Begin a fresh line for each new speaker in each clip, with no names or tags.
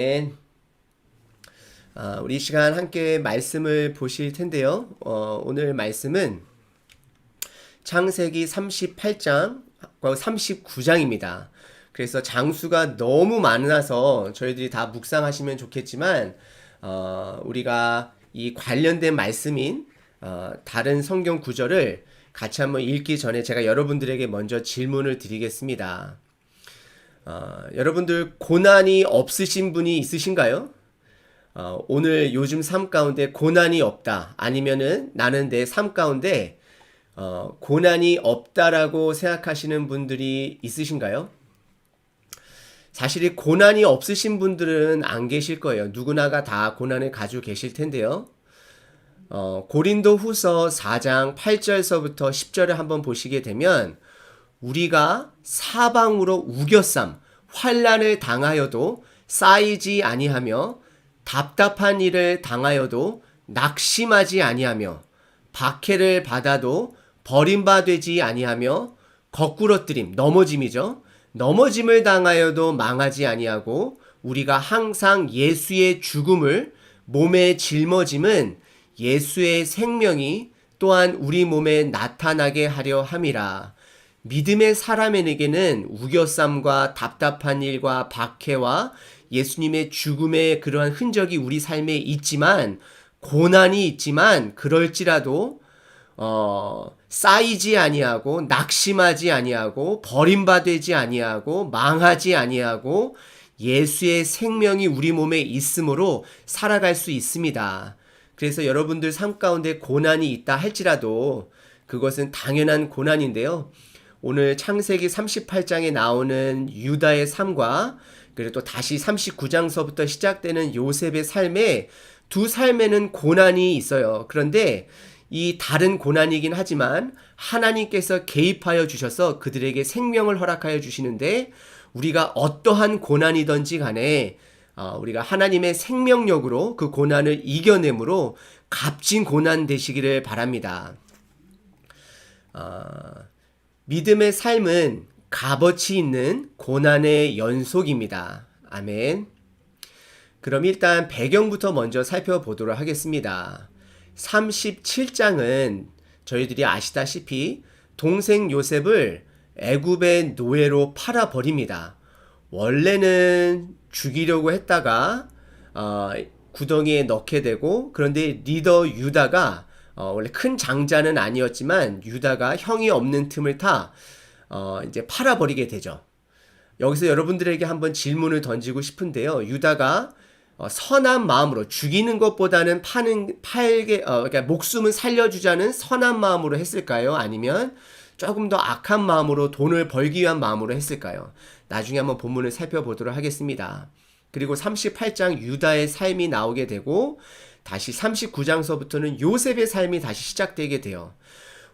네. 우리 이 시간 함께 말씀을 보실 텐데요. 오늘 말씀은 창세기 38장, 39장입니다. 그래서 장수가 너무 많아서 저희들이 다 묵상하시면 좋겠지만, 우리가 이 관련된 말씀인 다른 성경 구절을 같이 한번 읽기 전에 제가 여러분들에게 먼저 질문을 드리겠습니다. 여러분들 고난이 없으신 분이 있으신가요? 오늘 요즘 삶 가운데 고난이 없다. 아니면은 나는 내 삶 가운데 고난이 없다라고 생각하시는 분들이 있으신가요? 사실 이 고난이 없으신 분들은 안 계실 거예요. 누구나가 다 고난을 가지고 계실 텐데요. 고린도 후서 4장 8절서부터 10절을 한번 보시게 되면 우리가 사방으로 우겨쌈, 환난을 당하여도 쌓이지 아니하며 답답한 일을 당하여도 낙심하지 아니하며 박해를 받아도 버림받지 아니하며 거꾸러뜨림, 넘어짐이죠. 넘어짐을 당하여도 망하지 아니하고 우리가 항상 예수의 죽음을 몸에 짊어짐은 예수의 생명이 또한 우리 몸에 나타나게 하려 함이라. 믿음의 사람에게는 우겨쌈과 답답한 일과 박해와 예수님의 죽음의 그러한 흔적이 우리 삶에 있지만, 고난이 있지만 그럴지라도 쌓이지 아니하고 낙심하지 아니하고 버림받지 아니하고 망하지 아니하고 예수의 생명이 우리 몸에 있으므로 살아갈 수 있습니다. 그래서 여러분들 삶 가운데 고난이 있다 할지라도 그것은 당연한 고난인데요. 오늘 창세기 38장에 나오는 유다의 삶과 그리고 또 다시 39장서부터 시작되는 요셉의 삶에 두 삶에는 고난이 있어요. 그런데 이 다른 고난이긴 하지만 하나님께서 개입하여 주셔서 그들에게 생명을 허락하여 주시는데, 우리가 어떠한 고난이든지 간에 우리가 하나님의 생명력으로 그 고난을 이겨내므로 값진 고난 되시기를 바랍니다. 믿음의 삶은 값어치 있는 고난의 연속입니다. 아멘. 그럼 일단 배경부터 먼저 살펴보도록 하겠습니다. 37장은 저희들이 아시다시피 동생 요셉을 애굽의 노예로 팔아버립니다. 원래는 죽이려고 했다가 구덩이에 넣게 되고, 그런데 리더 유다가 원래 큰 장자는 아니었지만 유다가 형이 없는 틈을 타 이제 팔아버리게 되죠. 여기서 여러분들에게 한번 질문을 던지고 싶은데요. 유다가 선한 마음으로, 죽이는 것보다는 그러니까 목숨을 살려주자는 선한 마음으로 했을까요? 아니면 조금 더 악한 마음으로 돈을 벌기 위한 마음으로 했을까요? 나중에 한번 본문을 살펴보도록 하겠습니다. 그리고 38장 유다의 삶이 나오게 되고, 다시 39장서부터는 요셉의 삶이 다시 시작되게 돼요.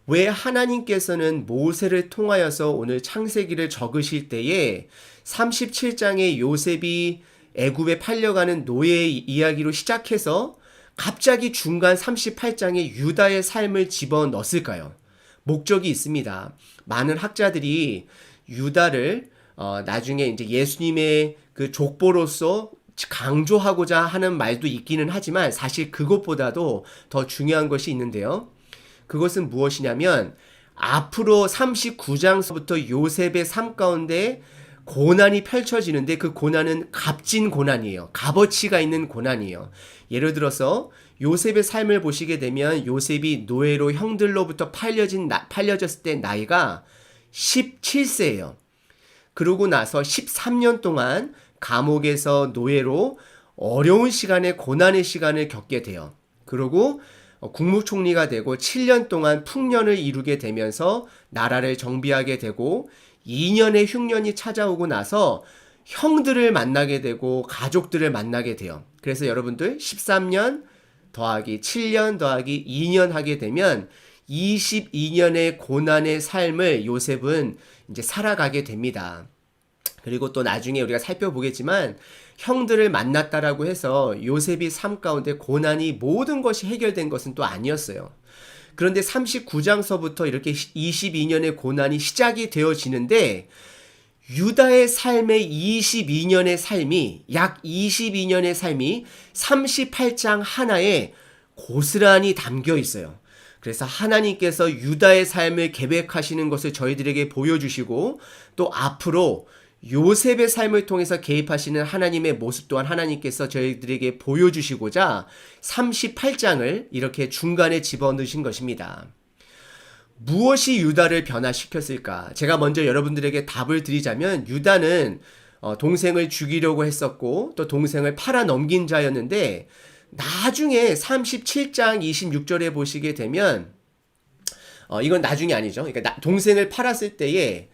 왜 하나님께서는 모세를 통하여서 오늘 창세기를 적으실 때에 37장의 요셉이 애굽에 팔려가는 노예의 이야기로 시작해서 갑자기 중간 38장에 유다의 삶을 집어넣었을까요? 목적이 있습니다. 많은 학자들이 유다를 나중에 이제 예수님의 그 족보로서 강조하고자 하는 말도 있기는 하지만 사실 그것보다도 더 중요한 것이 있는데요. 그것은 무엇이냐면 앞으로 39장서부터 요셉의 삶 가운데 고난이 펼쳐지는데 그 고난은 값진 고난이에요. 값어치가 있는 고난이에요. 예를 들어서 요셉의 삶을 보시게 되면 요셉이 노예로 형들로부터 팔려졌을 때 나이가 17세예요. 그러고 나서 13년 동안 감옥에서 노예로 어려운 시간에 고난의 시간을 겪게 돼요. 그리고 국무총리가 되고 7년 동안 풍년을 이루게 되면서 나라를 정비하게 되고 2년의 흉년이 찾아오고 나서 형들을 만나게 되고 가족들을 만나게 돼요. 그래서 여러분들 13년 더하기 7년 더하기 2년 하게 되면 22년의 고난의 삶을 요셉은 이제 살아가게 됩니다. 그리고 또 나중에 우리가 살펴보겠지만 형들을 만났다라고 해서 요셉이 삶 가운데 고난이 모든 것이 해결된 것은 또 아니었어요. 그런데 39장서부터 이렇게 22년의 고난이 시작이 되어지는데 유다의 삶의 22년의 삶이, 약 22년의 삶이 38장 하나에 고스란히 담겨 있어요. 그래서 하나님께서 유다의 삶을 계획하시는 것을 저희들에게 보여주시고, 또 앞으로 요셉의 삶을 통해서 개입하시는 하나님의 모습 또한 하나님께서 저희들에게 보여주시고자 38장을 이렇게 중간에 집어넣으신 것입니다. 무엇이 유다를 변화시켰을까? 제가 먼저 여러분들에게 답을 드리자면, 유다는 동생을 죽이려고 했었고 또 동생을 팔아 넘긴 자였는데, 나중에 37장 26절에 보시게 되면 이건 나중이 아니죠. 그러니까 동생을 팔았을 때에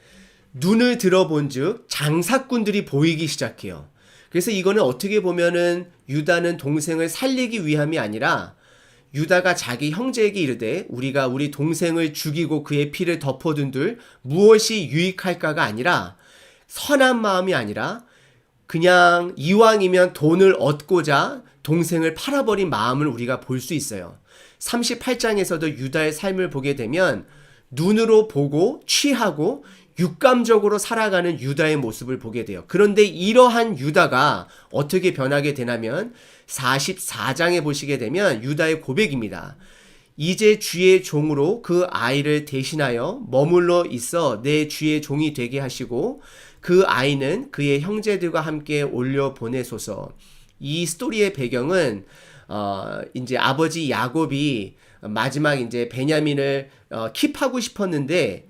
눈을 들어본 즉 장사꾼들이 보이기 시작해요. 그래서 이거는 어떻게 보면은 유다는 동생을 살리기 위함이 아니라, 유다가 자기 형제에게 이르되 우리가 우리 동생을 죽이고 그의 피를 덮어둔들 무엇이 유익할까가 아니라, 선한 마음이 아니라 그냥 이왕이면 돈을 얻고자 동생을 팔아버린 마음을 우리가 볼 수 있어요. 38장에서도 유다의 삶을 보게 되면 눈으로 보고 취하고 육감적으로 살아가는 유다의 모습을 보게 돼요. 그런데 이러한 유다가 어떻게 변하게 되냐면 44장에 보시게 되면 유다의 고백입니다. 이제 주의 종으로 그 아이를 대신하여 머물러 있어 내 주의 종이 되게 하시고 그 아이는 그의 형제들과 함께 올려 보내소서. 이 스토리의 배경은 이제 아버지 야곱이 마지막 이제 베냐민을 킵하고 싶었는데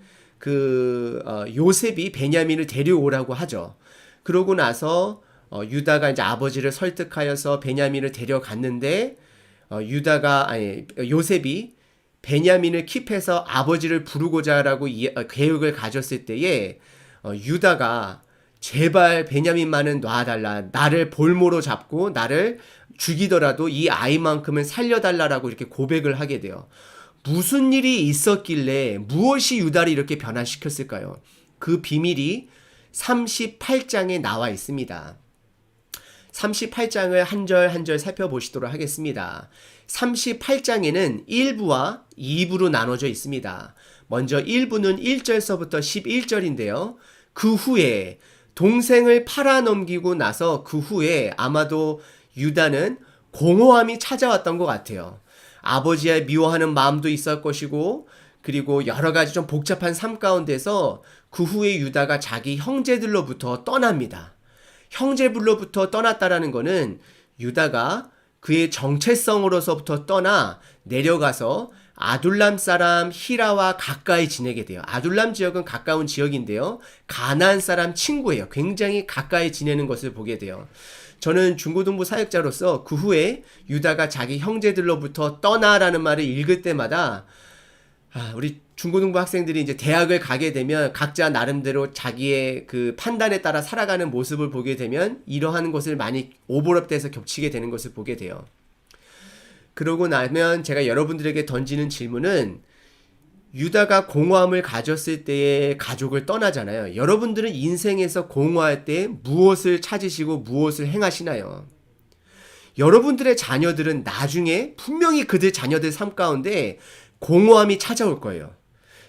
요셉이 베냐민을 데려오라고 하죠. 그러고 나서 유다가 이제 아버지를 설득하여서 베냐민을 데려갔는데, 요셉이 베냐민을 킵해서 아버지를 부르고자라고 계획을 가졌을 때에 유다가 제발 베냐민만은 놔달라, 나를 볼모로 잡고 나를 죽이더라도 이 아이만큼은 살려달라라고 이렇게 고백을 하게 돼요. 무슨 일이 있었길래 무엇이 유다를 이렇게 변화시켰을까요? 그 비밀이 38장에 나와 있습니다. 38장을 한 절 한 절 살펴보시도록 하겠습니다. 38장에는 1부와 2부로 나눠져 있습니다. 먼저 1부는 1절서부터 11절인데요. 그 후에 동생을 팔아넘기고 나서 그 후에 아마도 유다는 공허함이 찾아왔던 것 같아요. 아버지의 미워하는 마음도 있을 것이고, 그리고 여러 가지 좀 복잡한 삶 가운데서 그 후에 유다가 자기 형제들로부터 떠납니다. 형제들로부터 떠났다라는 것은 유다가 그의 정체성으로서부터 떠나 내려가서 아둘람 사람 히라와 가까이 지내게 돼요. 아둘람 지역은 가까운 지역인데요. 가나안 사람 친구예요. 굉장히 가까이 지내는 것을 보게 돼요. 저는 중고등부 사역자로서 그 후에 유다가 자기 형제들로부터 떠나라는 말을 읽을 때마다 우리 중고등부 학생들이 이제 대학을 가게 되면 각자 나름대로 자기의 그 판단에 따라 살아가는 모습을 보게 되면 이러한 것을 많이 오버랩돼서 겹치게 되는 것을 보게 돼요. 그러고 나면 제가 여러분들에게 던지는 질문은, 유다가 공허함을 가졌을 때에 가족을 떠나잖아요. 여러분들은 인생에서 공허할 때 무엇을 찾으시고 무엇을 행하시나요? 여러분들의 자녀들은 나중에 분명히 그들 자녀들 삶 가운데 공허함이 찾아올 거예요.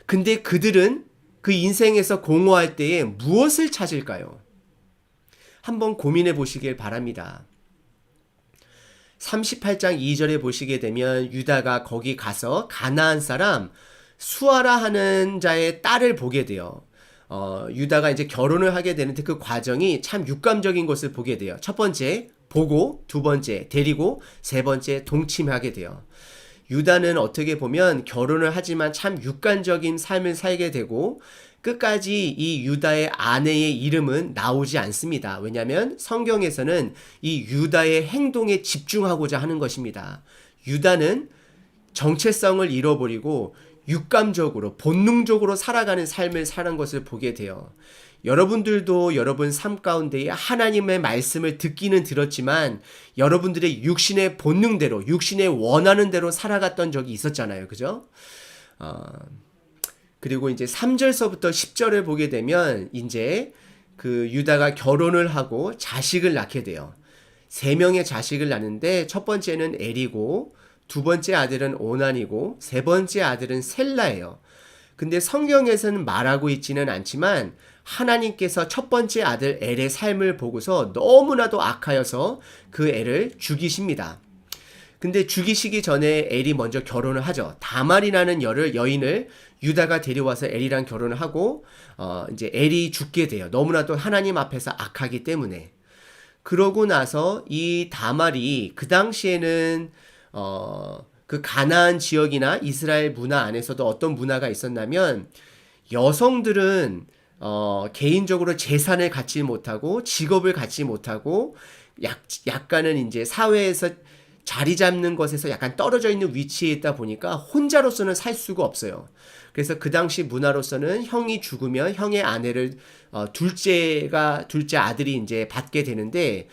근데 그들은 그 인생에서 공허할 때에 무엇을 찾을까요? 한번 고민해 보시길 바랍니다. 38장 2절에 보시게 되면 유다가 거기 가서 가나안 사람 수아라 하는 자의 딸을 보게 돼요. 유다가 이제 결혼을 하게 되는데 그 과정이 참 육감적인 것을 보게 돼요. 첫 번째 보고, 두 번째 데리고, 세 번째 동침하게 돼요. 유다는 어떻게 보면 결혼을 하지만 참 육간적인 삶을 살게 되고, 끝까지 이 유다의 아내의 이름은 나오지 않습니다. 왜냐하면 성경에서는 이 유다의 행동에 집중하고자 하는 것입니다. 유다는 정체성을 잃어버리고 육감적으로 본능적으로 살아가는 삶을 사는 것을 보게 돼요. 여러분들도 여러분 삶 가운데 하나님의 말씀을 듣기는 들었지만 여러분들의 육신의 본능대로, 육신의 원하는 대로 살아갔던 적이 있었잖아요. 그죠? 그리고 이제 3절서부터 10절을 보게 되면 이제 그 유다가 결혼을 하고 자식을 낳게 돼요. 3명의 자식을 낳는데 첫 번째는 엘이고, 두 번째 아들은 오난이고, 세 번째 아들은 셀라예요. 근데 성경에서는 말하고 있지는 않지만 하나님께서 첫 번째 아들 엘의 삶을 보고서 너무나도 악하여서 그 엘을 죽이십니다. 근데 죽이시기 전에 엘이 먼저 결혼을 하죠. 다말이라는 여인을 유다가 데려와서 엘이랑 결혼을 하고 이제 엘이 죽게 돼요. 너무나도 하나님 앞에서 악하기 때문에. 그러고 나서 이 다말이 그 당시에는 그 가나안 지역이나 이스라엘 문화 안에서도 어떤 문화가 있었냐면 여성들은 개인적으로 재산을 갖지 못하고 직업을 갖지 못하고 약간은 이제 사회에서 자리 잡는 것에서 약간 떨어져 있는 위치에 있다 보니까 혼자로서는 살 수가 없어요. 그래서 그 당시 문화로서는 형이 죽으면 형의 아내를 둘째 아들이 이제 받게 되는데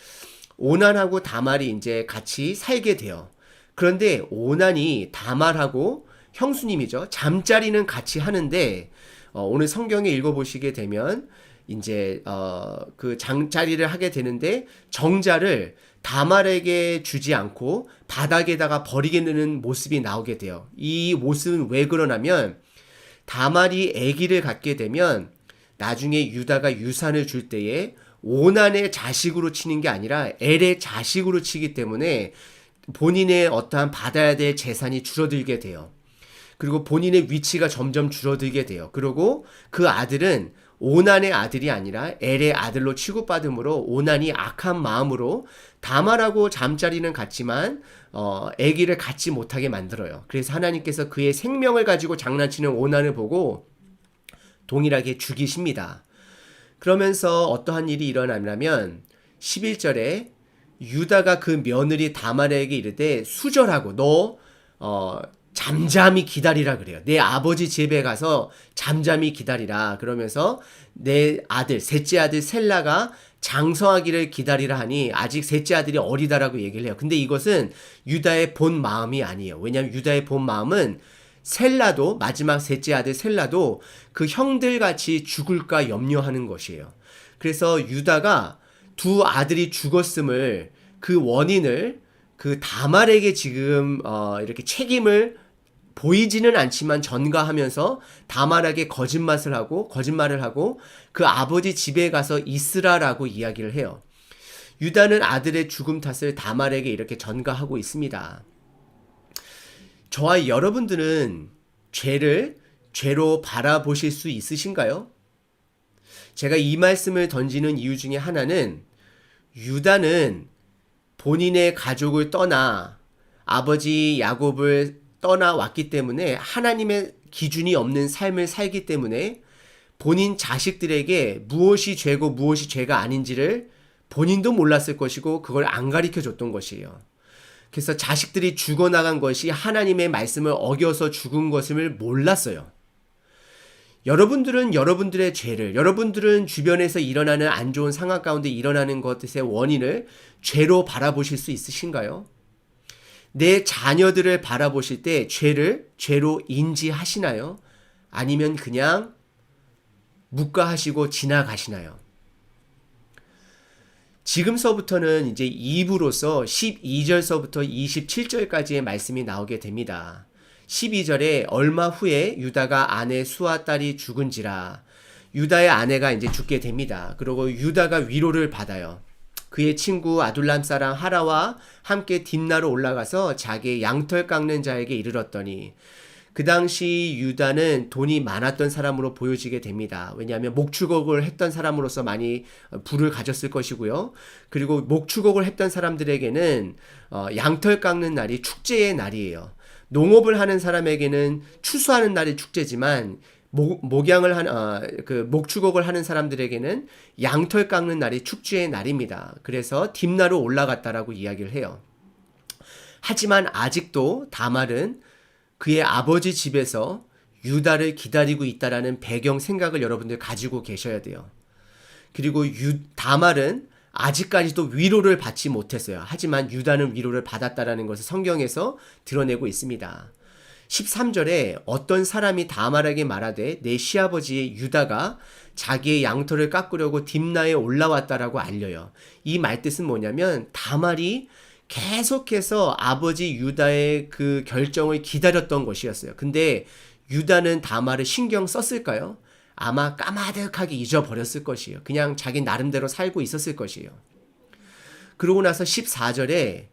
오난하고 다말이 이제 같이 살게 돼요. 그런데 오난이 다말하고 형수님이죠. 잠자리는 같이 하는데 오늘 성경에 읽어보시게 되면 이제 그 잠자리를 하게 되는데 정자를 다말에게 주지 않고 바닥에다가 버리게 되는 모습이 나오게 돼요. 이 모습은 왜 그러냐면 다말이 아기를 갖게 되면 나중에 유다가 유산을 줄 때에 오난의 자식으로 치는 게 아니라 엘의 자식으로 치기 때문에 본인의 어떠한 받아야 될 재산이 줄어들게 돼요. 그리고 본인의 위치가 점점 줄어들게 돼요. 그리고 그 아들은 오난의 아들이 아니라 엘의 아들로 취급받음으로 오난이 악한 마음으로 다말하고 잠자리는 같지만 아기를 갖지 못하게 만들어요. 그래서 하나님께서 그의 생명을 가지고 장난치는 오난을 보고 동일하게 죽이십니다. 그러면서 어떠한 일이 일어나냐면 11절에 유다가 그 며느리 다말에게 이르되 수절하고 너 잠잠히 기다리라 그래요. 내 아버지 집에 가서 잠잠히 기다리라. 그러면서 내 아들, 셋째 아들 셀라가 장성하기를 기다리라 하니 아직 셋째 아들이 어리다라고 얘기를 해요. 근데 이것은 유다의 본 마음이 아니에요. 왜냐하면 유다의 본 마음은 셀라도 마지막 셋째 아들 셀라도 그 형들같이 죽을까 염려하는 것이에요. 그래서 유다가 두 아들이 죽었음을 그 원인을 그 다말에게 지금 이렇게 책임을 보이지는 않지만 전가하면서 다말에게 거짓말을 하고 그 아버지 집에 가서 있으라라고 이야기를 해요. 유다는 아들의 죽음 탓을 다말에게 이렇게 전가하고 있습니다. 저와 여러분들은 죄를 죄로 바라보실 수 있으신가요? 제가 이 말씀을 던지는 이유 중에 하나는 유다는 본인의 가족을 떠나 아버지 야곱을 떠나왔기 때문에 하나님의 기준이 없는 삶을 살기 때문에 본인 자식들에게 무엇이 죄고 무엇이 죄가 아닌지를 본인도 몰랐을 것이고 그걸 안 가르쳐 줬던 것이에요. 그래서 자식들이 죽어나간 것이 하나님의 말씀을 어겨서 죽은 것을 몰랐어요. 여러분들은 여러분들의 죄를, 여러분들은 주변에서 일어나는 안 좋은 상황 가운데 일어나는 것의 원인을 죄로 바라보실 수 있으신가요? 내 자녀들을 바라보실 때 죄를 죄로 인지하시나요? 아니면 그냥 묵과하시고 지나가시나요? 지금서부터는 이제 2부로서 12절서부터 27절까지의 말씀이 나오게 됩니다. 12절에 얼마 후에 유다가 아내 수아 딸이 죽은지라 유다의 아내가 이제 죽게 됩니다. 그리고 유다가 위로를 받아요. 그의 친구 아둘람 사람 하라와 함께 딥나로 올라가서 자기의 양털 깎는 자에게 이르렀더니 그 당시 유다는 돈이 많았던 사람으로 보여지게 됩니다. 왜냐하면 목축업을 했던 사람으로서 많이 부를 가졌을 것이고요. 그리고 목축업을 했던 사람들에게는 양털 깎는 날이 축제의 날이에요. 농업을 하는 사람에게는 추수하는 날이 축제지만 목축업을 하는 사람들에게는 양털 깎는 날이 축제의 날입니다. 그래서 딥나로 올라갔다라고 이야기를 해요. 하지만 아직도 다말은 그의 아버지 집에서 유다를 기다리고 있다라는 배경 생각을 여러분들 가지고 계셔야 돼요. 그리고 다말은 아직까지도 위로를 받지 못했어요. 하지만 유다는 위로를 받았다라는 것을 성경에서 드러내고 있습니다. 13절에 어떤 사람이 다말에게 말하되 내 시아버지 유다가 자기의 양털을 깎으려고 딥나에 올라왔다라고 알려요. 이 말뜻은 뭐냐면 다말이 계속해서 아버지 유다의 그 결정을 기다렸던 것이었어요. 근데 유다는 다말을 신경 썼을까요? 아마 까마득하게 잊어버렸을 것이에요. 그냥 자기 나름대로 살고 있었을 것이에요. 그러고 나서 14절에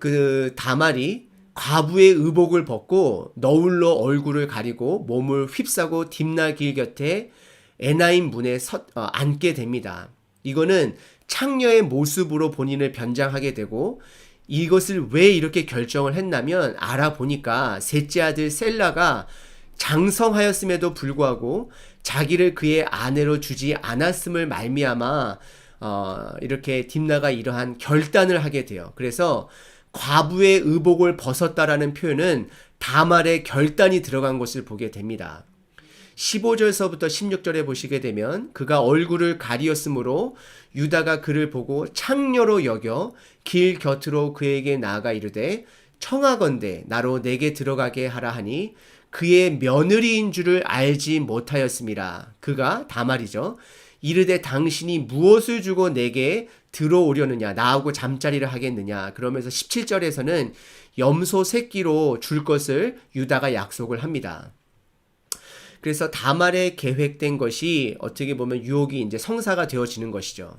그 다말이 과부의 의복을 벗고 너울로 얼굴을 가리고 몸을 휩싸고 딥나 길 곁에 에나임 문에 앉게 됩니다. 이거는 창녀의 모습으로 본인을 변장하게 되고, 이것을 왜 이렇게 결정을 했냐면 알아보니까 셋째 아들 셀라가 장성하였음에도 불구하고 자기를 그의 아내로 주지 않았음을 말미암아 이렇게 딥나가 이러한 결단을 하게 돼요. 그래서 과부의 의복을 벗었다라는 표현은 다말의 결단이 들어간 것을 보게 됩니다. 15절서부터 16절에 보시게 되면 그가 얼굴을 가리었으므로 유다가 그를 보고 창녀로 여겨 길 곁으로 그에게 나아가 이르되 청하건대 나로 내게 들어가게 하라 하니 그의 며느리인 줄을 알지 못하였습니다. 그가 다말이죠. 이르되 당신이 무엇을 주고 내게 들어오려느냐, 나하고 잠자리를 하겠느냐. 그러면서 17절에서는 염소 새끼로 줄 것을 유다가 약속을 합니다. 그래서 다말에 계획된 것이 어떻게 보면 유혹이 이제 성사가 되어지는 것이죠.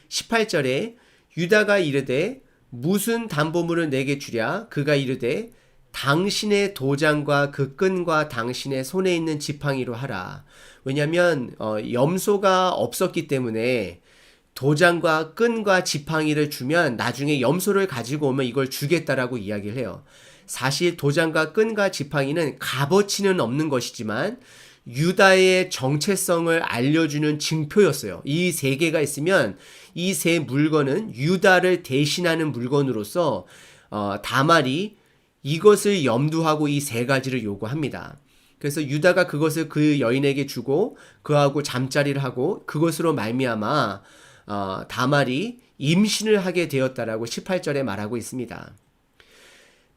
18절에 유다가 이르되 무슨 담보물을 내게 주랴? 그가 이르되 당신의 도장과 그 끈과 당신의 손에 있는 지팡이로 하라. 왜냐하면 염소가 없었기 때문에 도장과 끈과 지팡이를 주면 나중에 염소를 가지고 오면 이걸 주겠다라고 이야기를 해요. 사실 도장과 끈과 지팡이는 값어치는 없는 것이지만 유다의 정체성을 알려주는 징표였어요. 이 세 개가 있으면 이 세 물건은 유다를 대신하는 물건으로서 다말이 이것을 염두하고 이 세 가지를 요구합니다. 그래서 유다가 그것을 그 여인에게 주고 그하고 잠자리를 하고 그것으로 말미암아 다말이 임신을 하게 되었다라고 18절에 말하고 있습니다.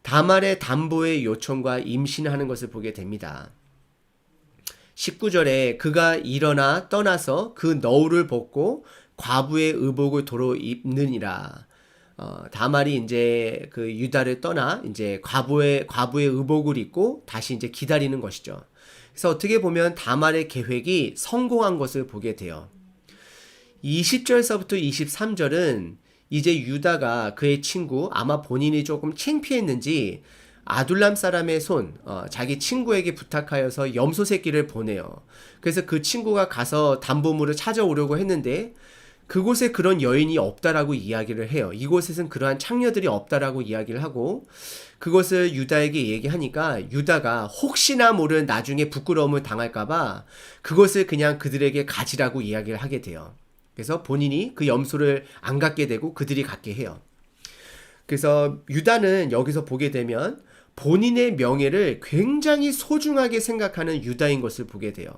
다말의 담보의 요청과 임신하는 것을 보게 됩니다. 19절에 그가 일어나 떠나서 그 너울을 벗고 과부의 의복을 도로 입느니라. 다말이 이제 그 유다를 떠나 이제 과부의 의복을 입고 다시 이제 기다리는 것이죠. 그래서 어떻게 보면 다말의 계획이 성공한 것을 보게 돼요. 20절서부터 23절은 이제 유다가 그의 친구, 아마 본인이 조금 창피했는지 아둘람 사람의 손, 자기 친구에게 부탁하여서 염소 새끼를 보내요. 그래서 그 친구가 가서 담보물을 찾아오려고 했는데 그곳에 그런 여인이 없다라고 이야기를 해요. 이곳에선 그러한 창녀들이 없다라고 이야기를 하고 그것을 유다에게 얘기하니까 유다가 혹시나 모를 나중에 부끄러움을 당할까봐 그것을 그냥 그들에게 가지라고 이야기를 하게 돼요. 그래서 본인이 그 염소를 안 갖게 되고 그들이 갖게 해요. 그래서 유다는 여기서 보게 되면 본인의 명예를 굉장히 소중하게 생각하는 유다인 것을 보게 돼요.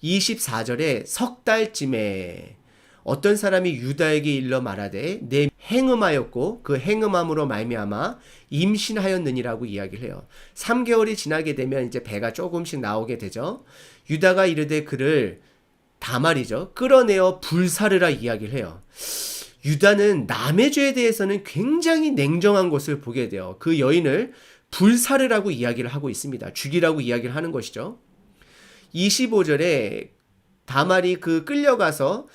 24절에 석 달쯤에 어떤 사람이 유다에게 일러 말하되 내 행음하였고 그 행음함으로 말미암아 임신하였느니라고 이야기를 해요. 3개월이 지나게 되면 이제 배가 조금씩 나오게 되죠. 유다가 이르되 그를 다말이죠. 끌어내어 불사르라 이야기를 해요. 유다는 남의 죄에 대해서는 굉장히 냉정한 것을 보게 돼요. 그 여인을 불사르라고 이야기를 하고 있습니다. 죽이라고 이야기를 하는 것이죠. 25절에 다말이 그 끌려가서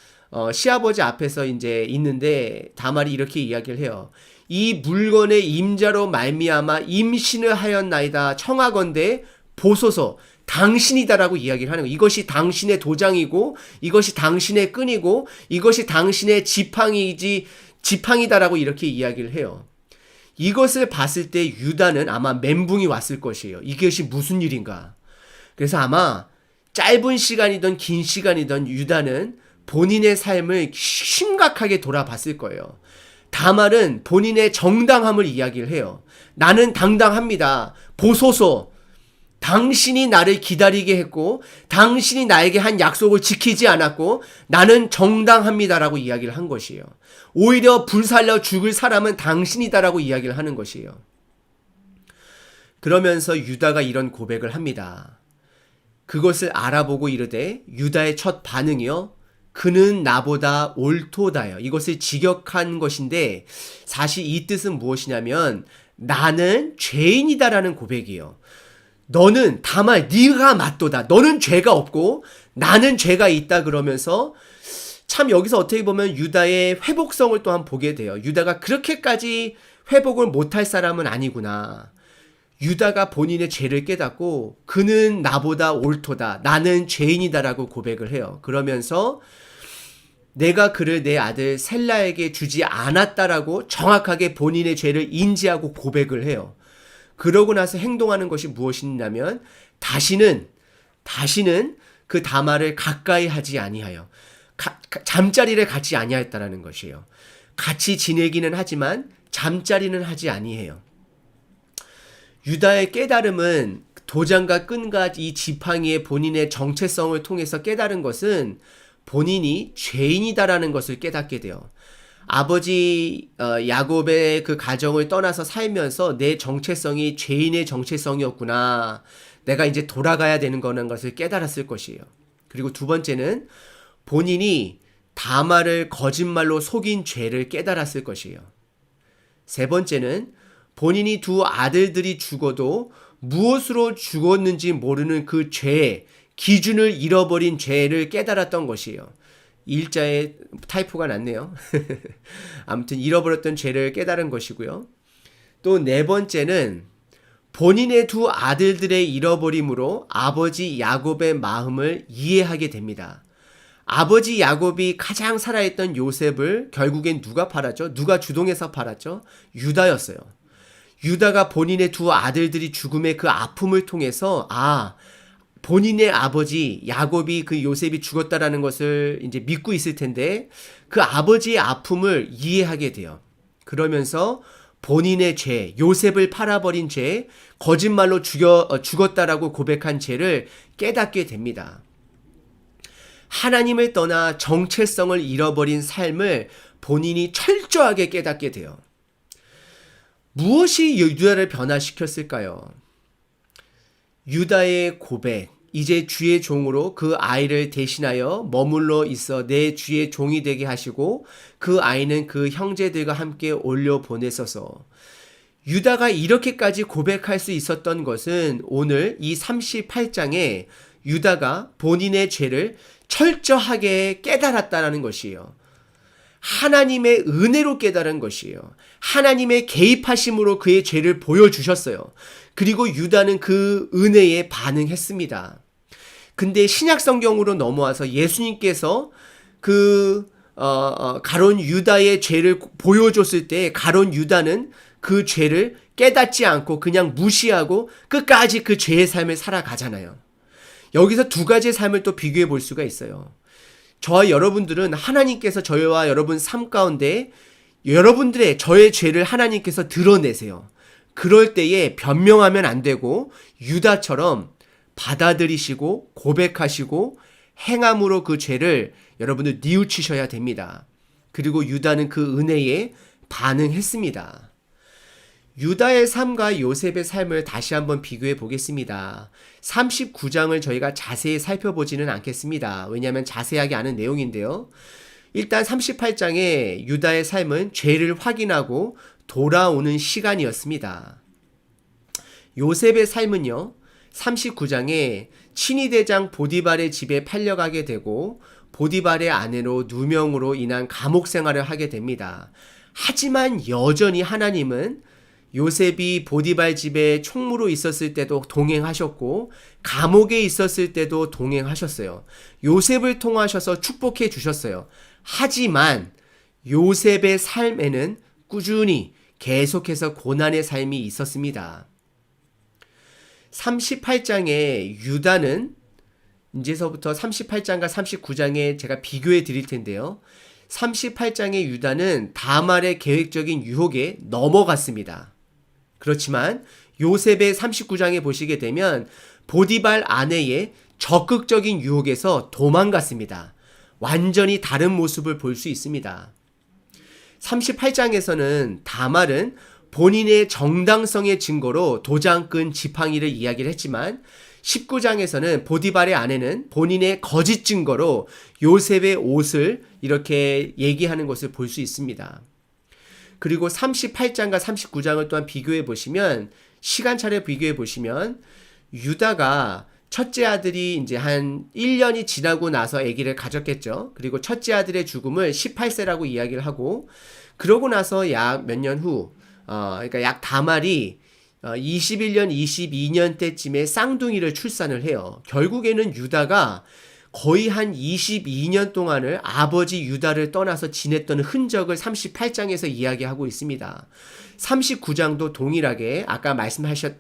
시아버지 앞에서 이제 있는데 다말이 이렇게 이야기를 해요. 이 물건의 임자로 말미암아 임신을 하였나이다. 청하건대 보소서. 당신이다라고 이야기를 하는 거예요. 이것이 당신의 도장이고 이것이 당신의 끈이고 이것이 당신의 지팡이다라고 이렇게 이야기를 해요. 이것을 봤을 때 유다는 아마 멘붕이 왔을 것이에요. 이것이 무슨 일인가. 그래서 아마 짧은 시간이든 긴 시간이든 유다는 본인의 삶을 심각하게 돌아봤을 거예요. 다말은 본인의 정당함을 이야기를 해요. 나는 당당합니다. 보소서. 당신이 나를 기다리게 했고 당신이 나에게 한 약속을 지키지 않았고 나는 정당합니다라고 이야기를 한 것이에요. 오히려 불살려 죽을 사람은 당신이다라고 이야기를 하는 것이에요. 그러면서 유다가 이런 고백을 합니다. 그것을 알아보고 이르되 유다의 첫 반응이요. 그는 나보다 옳도다요. 이것을 직역한 것인데 사실 이 뜻은 무엇이냐면 나는 죄인이다라는 고백이에요. 너는 다만 네가 맞도다. 너는 죄가 없고 나는 죄가 있다. 그러면서 참 여기서 어떻게 보면 유다의 회복성을 또한 보게 돼요. 유다가 그렇게까지 회복을 못할 사람은 아니구나. 유다가 본인의 죄를 깨닫고 그는 나보다 옳도다. 나는 죄인이다라고 고백을 해요. 그러면서 내가 그를 내 아들 셀라에게 주지 않았다라고 정확하게 본인의 죄를 인지하고 고백을 해요. 그러고 나서 행동하는 것이 무엇이냐면 다시는 그 다말을 가까이 하지 아니하여 잠자리를 갖지 아니하였다라는 것이에요. 같이 지내기는 하지만 잠자리는 하지 아니해요. 유다의 깨달음은 도장과 끈과 이 지팡이의 본인의 정체성을 통해서 깨달은 것은 본인이 죄인이다라는 것을 깨닫게 돼요. 아버지 야곱의 그 가정을 떠나서 살면서 내 정체성이 죄인의 정체성이었구나. 내가 이제 돌아가야 되는 거는 것을 깨달았을 것이에요. 그리고 두 번째는 본인이 다말을 거짓말로 속인 죄를 깨달았을 것이에요. 세 번째는 본인이 두 아들들이 죽어도 무엇으로 죽었는지 모르는 그 죄, 기준을 잃어버린 죄를 깨달았던 것이에요. 일자에 타이포가 났네요. 아무튼 잃어버렸던 죄를 깨달은 것이고요. 또 네 번째는 본인의 두 아들들의 잃어버림으로 아버지 야곱의 마음을 이해하게 됩니다. 아버지 야곱이 가장 사랑했던 요셉을 결국엔 누가 팔았죠? 누가 주동해서 팔았죠? 유다였어요. 유다가 본인의 두 아들들이 죽음의 그 아픔을 통해서 본인의 아버지 야곱이 그 요셉이 죽었다라는 것을 이제 믿고 있을 텐데 그 아버지의 아픔을 이해하게 돼요. 그러면서 본인의 죄, 요셉을 팔아버린 죄, 거짓말로 죽었다라고 고백한 죄를 깨닫게 됩니다. 하나님을 떠나 정체성을 잃어버린 삶을 본인이 철저하게 깨닫게 돼요. 무엇이 유다를 변화시켰을까요? 유다의 고백, 이제 주의 종으로 그 아이를 대신하여 머물러 있어 내 주의 종이 되게 하시고 그 아이는 그 형제들과 함께 올려 보내소서. 유다가 이렇게까지 고백할 수 있었던 것은 오늘 이 38장에 유다가 본인의 죄를 철저하게 깨달았다는 것이에요. 하나님의 은혜로 깨달은 것이에요. 하나님의 개입하심으로 그의 죄를 보여주셨어요. 그리고 유다는 그 은혜에 반응했습니다. 근데 신약 성경으로 넘어와서 예수님께서 가론 유다의 죄를 보여줬을 때 가론 유다는 그 죄를 깨닫지 않고 그냥 무시하고 끝까지 그 죄의 삶을 살아가잖아요. 여기서 두 가지의 삶을 또 비교해 볼 수가 있어요. 저와 여러분들은 하나님께서 저와 여러분 삶 가운데 여러분들의 저의 죄를 하나님께서 드러내세요. 그럴 때에 변명하면 안 되고 유다처럼 받아들이시고 고백하시고 행함으로 그 죄를 여러분들 뉘우치셔야 됩니다. 그리고 유다는 그 은혜에 반응했습니다. 유다의 삶과 요셉의 삶을 다시 한번 비교해 보겠습니다. 39장을 저희가 자세히 살펴보지는 않겠습니다. 왜냐하면 자세하게 아는 내용인데요. 일단 38장에 유다의 삶은 죄를 확인하고 돌아오는 시간이었습니다. 요셉의 삶은요, 39장에 친위대장 보디발의 집에 팔려가게 되고 보디발의 아내로 누명으로 인한 감옥 생활을 하게 됩니다. 하지만 여전히 하나님은 요셉이 보디발 집에 총무로 있었을 때도 동행하셨고 감옥에 있었을 때도 동행하셨어요. 요셉을 통하셔서 축복해 주셨어요. 하지만 요셉의 삶에는 꾸준히 계속해서 고난의 삶이 있었습니다. 38장에 유다는 이제서부터 38장과 39장에 제가 비교해 드릴 텐데요. 38장의 유다는 다말의 계획적인 유혹에 넘어갔습니다. 그렇지만 요셉의 39장에 보시게 되면 보디발 아내의 적극적인 유혹에서 도망갔습니다. 완전히 다른 모습을 볼 수 있습니다. 38장에서는 다말은 본인의 정당성의 증거로 도장끈 지팡이를 이야기를 했지만 19장에서는 보디발의 아내는 본인의 거짓 증거로 요셉의 옷을 이렇게 얘기하는 것을 볼 수 있습니다. 그리고 38장과 39장을 또한 비교해 보시면 시간차를 비교해 보시면 유다가 첫째 아들이 이제 한 1년이 지나고 나서 아기를 가졌겠죠. 그리고 첫째 아들의 죽음을 18세라고 이야기를 하고, 그러고 나서 약 몇 년 후, 그러니까 약 다말이 21년, 22년 때쯤에 쌍둥이를 출산을 해요. 결국에는 유다가 거의 한 22년 동안을 아버지 유다를 떠나서 지냈던 흔적을 38장에서 이야기하고 있습니다. 39장도 동일하게 아까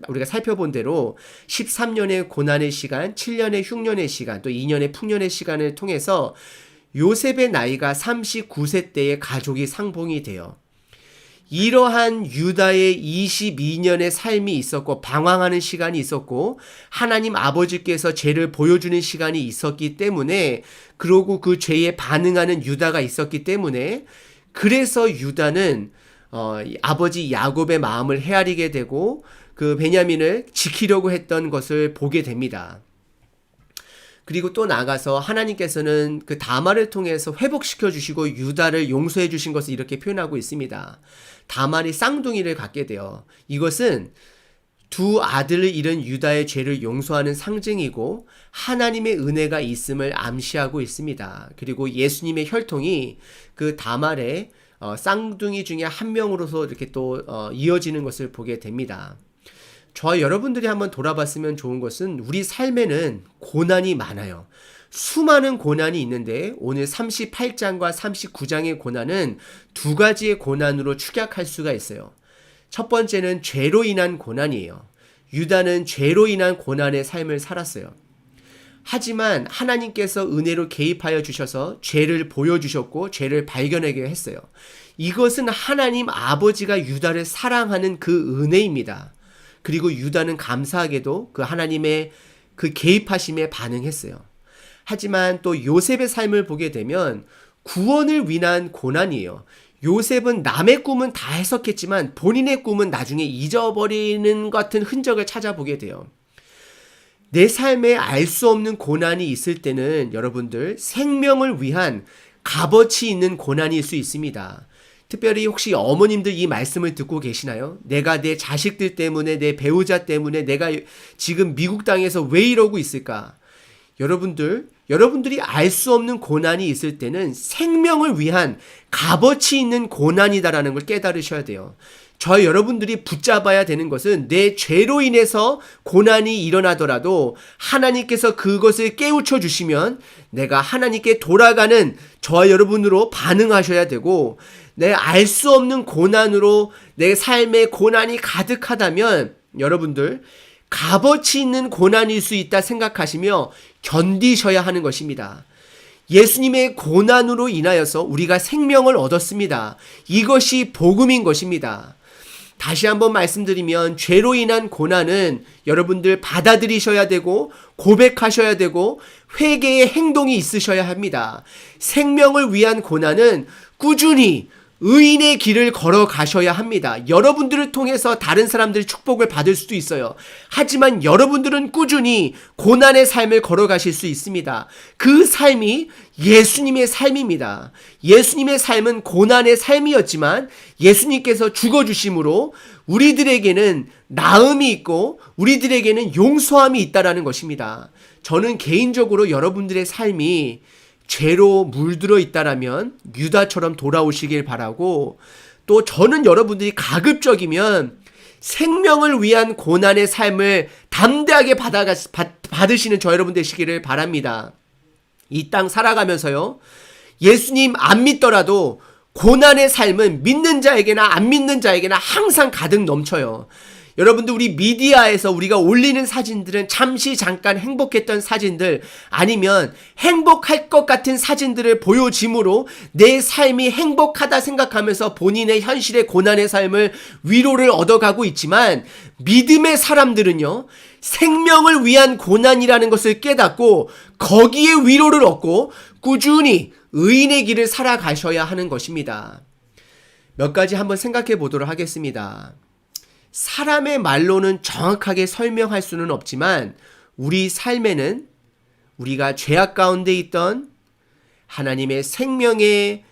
우리가 살펴본 대로 13년의 고난의 시간, 7년의 흉년의 시간, 또 2년의 풍년의 시간을 통해서 요셉의 나이가 39세 때에 가족이 상봉이 돼요. 이러한 유다의 22년의 삶이 있었고 방황하는 시간이 있었고 하나님 아버지께서 죄를 보여주는 시간이 있었기 때문에, 그리고 그 죄에 반응하는 유다가 있었기 때문에, 그래서 유다는 아버지 야곱의 마음을 헤아리게 되고 그 베냐민을 지키려고 했던 것을 보게 됩니다. 그리고 또 나가서 하나님께서는 그 다말을 통해서 회복시켜 주시고 유다를 용서해 주신 것을 이렇게 표현하고 있습니다. 다말이 쌍둥이를 갖게 돼요. 이것은 두 아들을 잃은 유다의 죄를 용서하는 상징이고 하나님의 은혜가 있음을 암시하고 있습니다. 그리고 예수님의 혈통이 그 다말의 쌍둥이 중에 한 명으로서 이렇게 또 이어지는 것을 보게 됩니다. 저와 여러분들이 한번 돌아봤으면 좋은 것은, 우리 삶에는 고난이 많아요. 수많은 고난이 있는데 오늘 38장과 39장의 고난은 두 가지의 고난으로 축약할 수가 있어요. 첫 번째는 죄로 인한 고난이에요. 유다는 죄로 인한 고난의 삶을 살았어요. 하지만 하나님께서 은혜로 개입하여 주셔서 죄를 보여주셨고 죄를 발견하게 했어요. 이것은 하나님 아버지가 유다를 사랑하는 그 은혜입니다. 그리고 유다는 감사하게도 그 하나님의 그 개입하심에 반응했어요. 하지만 또 요셉의 삶을 보게 되면 구원을 위한 고난이에요. 요셉은 남의 꿈은 다 해석했지만 본인의 꿈은 나중에 잊어버리는 같은 흔적을 찾아보게 돼요. 내 삶에 알 수 없는 고난이 있을 때는 여러분들 생명을 위한 값어치 있는 고난일 수 있습니다. 특별히 혹시 어머님들 이 말씀을 듣고 계시나요? 내가 내 자식들 때문에, 내 배우자 때문에 내가 지금 미국 땅에서 왜 이러고 있을까? 여러분들이 알 수 없는 고난이 있을 때는 생명을 위한 값어치 있는 고난이다라는 걸 깨달으셔야 돼요. 여러분들이 붙잡아야 되는 것은 내 죄로 인해서 고난이 일어나더라도 하나님께서 그것을 깨우쳐 주시면 내가 하나님께 돌아가는 저와 여러분으로 반응하셔야 되고, 내 알 수 없는 고난으로 내 삶에 고난이 가득하다면 여러분들 값어치 있는 고난일 수 있다 생각하시며 견디셔야 하는 것입니다. 예수님의 고난으로 인하여서 우리가 생명을 얻었습니다. 이것이 복음인 것입니다. 다시 한번 말씀드리면 죄로 인한 고난은 여러분들 받아들이셔야 되고 고백하셔야 되고 회개의 행동이 있으셔야 합니다. 생명을 위한 고난은 꾸준히 의인의 길을 걸어가셔야 합니다. 여러분들을 통해서 다른 사람들이 축복을 받을 수도 있어요. 하지만 여러분들은 꾸준히 고난의 삶을 걸어가실 수 있습니다. 그 삶이 예수님의 삶입니다. 예수님의 삶은 고난의 삶이었지만 예수님께서 죽어주심으로 우리들에게는 나음이 있고 우리들에게는 용서함이 있다라는 것입니다. 저는 개인적으로 여러분들의 삶이 죄로 물들어 있다라면 유다처럼 돌아오시길 바라고, 또 저는 여러분들이 가급적이면 생명을 위한 고난의 삶을 담대하게 받으시는 저 여러분 되시기를 바랍니다. 이 땅 살아가면서요, 예수님 안 믿더라도 고난의 삶은 믿는 자에게나 안 믿는 자에게나 항상 가득 넘쳐요. 여러분들, 우리 미디어에서 우리가 올리는 사진들은 잠시 잠깐 행복했던 사진들, 아니면 행복할 것 같은 사진들을 보여짐으로 내 삶이 행복하다 생각하면서 본인의 현실의 고난의 삶을 위로를 얻어가고 있지만, 믿음의 사람들은요, 생명을 위한 고난이라는 것을 깨닫고 거기에 위로를 얻고 꾸준히 의인의 길을 살아가셔야 하는 것입니다. 몇 가지 한번 생각해 보도록 하겠습니다. 사람의 말로는 정확하게 설명할 수는 없지만 우리 삶에는 우리가 죄악 가운데 있던 하나님의 생명의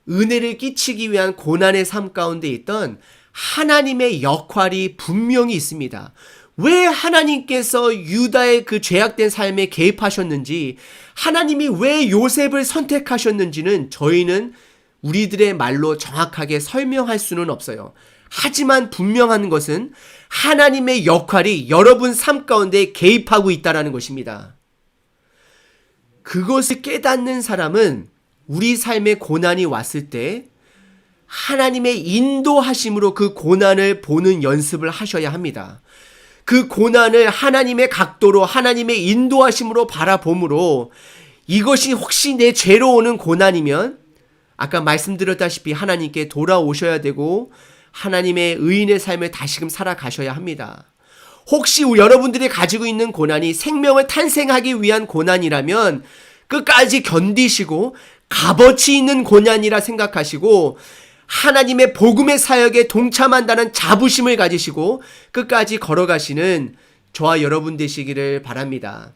은혜를 끼치기 위한 고난의 삶 가운데 있던 하나님의 역할이 분명히 있습니다. 왜 하나님께서 유다의 그 죄악된 삶에 개입하셨는지, 하나님이 왜 요셉을 선택하셨는지는 저희는 우리들의 말로 정확하게 설명할 수는 없어요. 하지만 분명한 것은 하나님의 역할이 여러분 삶 가운데 개입하고 있다는 것입니다. 그것을 깨닫는 사람은 우리 삶에 고난이 왔을 때 하나님의 인도하심으로 그 고난을 보는 연습을 하셔야 합니다. 그 고난을 하나님의 각도로, 하나님의 인도하심으로 바라봄으로 이것이 혹시 내 죄로 오는 고난이면 아까 말씀드렸다시피 하나님께 돌아오셔야 되고 하나님의 의인의 삶을 다시금 살아가셔야 합니다. 혹시 여러분들이 가지고 있는 고난이 생명을 탄생하기 위한 고난이라면 끝까지 견디시고 값어치 있는 고난이라 생각하시고 하나님의 복음의 사역에 동참한다는 자부심을 가지시고 끝까지 걸어가시는 저와 여러분 되시기를 바랍니다.